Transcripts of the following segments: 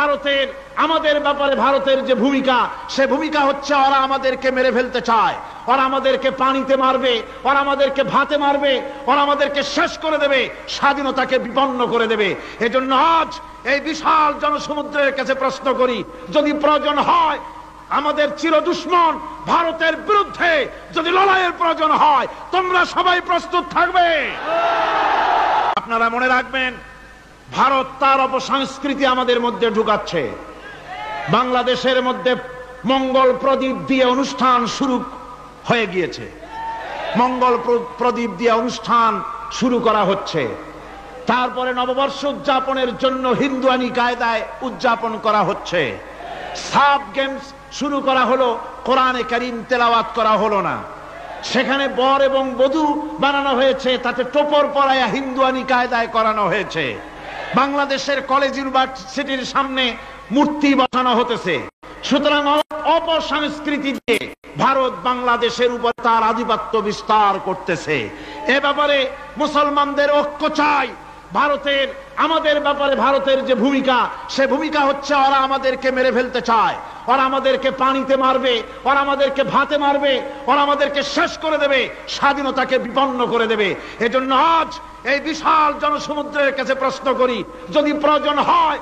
ভারতের আমাদের ব্যাপারে ভারতের যে ভূমিকা, সে ভূমিকা হচ্ছে ওরা আমাদেরকে মেরে ফেলতে চায়, ওরা আমাদেরকে পানিতে মারবে, ওরা আমাদেরকে ভাতে মারবে, ওরা আমাদেরকে শেষ করে দেবে, স্বাধীনতাকে বিপন্ন করে দেবে। এজন্য আজ এই বিশাল জনসমুদ্রের কাছে প্রশ্ন করি, যদি প্রয়োজন হয় আমাদের চির দুশ্মন ভারতের বিরুদ্ধে যদি লড়াইয়ের প্রয়োজন হয়, তোমরা সবাই প্রস্তুত থাকবে। আপনারা মনে রাখবেন, ভারত তার অপসংস্কৃতি আমাদের মধ্যে ঢুকাচ্ছে। বাংলাদেশের মধ্যে মঙ্গল প্রদীপ দিয়ে অনুষ্ঠান শুরু হয়ে গিয়েছে, মঙ্গল প্রদীপ দিয়ে অনুষ্ঠান শুরু করা হচ্ছে। তারপরে নববর্ষ উদযাপনের জন্য হিন্দুয়ানি কায়দায় উদযাপন করা হচ্ছে। সাব গেমস শুরু করা হলো, কোরআনে কারীম তেলাওয়াত করা হলো না। সেখানে বর এবং বধূ বানানো হয়েছে, তাতে টোপর পরায়া হিন্দুয়ানি কায়দায় করানো হয়েছে। বাংলাদেশের কলেজ ইউনিভার্সিটির সামনে মূর্তি বসানো হতেছে। সুতরাং অপসংস্কৃতি দিয়ে ভারত বাংলাদেশের উপর তার আধিপত্য বিস্তার করতেছে। এ ব্যাপারে মুসলমানদের ঐক্য চাই। ভারতের আমাদের ব্যাপারে ভারতের যে ভূমিকা, সে ভূমিকা হচ্ছে ওরা আমাদেরকে মেরে ফেলতে চায়, ওরা আমাদেরকে পানিতে মারবে, ওরা আমাদেরকে ভাতে মারবে, ওরা আমাদেরকে শেষ করে দেবে, স্বাধীনতাকে বিপন্ন করে দেবে। এজন্য আজ এই বিশাল জনসমুদ্রের কাছে প্রশ্ন করি, যদি প্রয়োজন হয়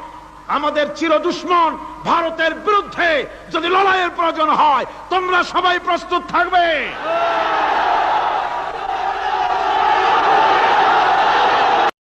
আমাদের চির দুশ্মন ভারতের বিরুদ্ধে যদি লড়াইয়ের প্রয়োজন হয়, তোমরা সবাই প্রস্তুত থাকবে।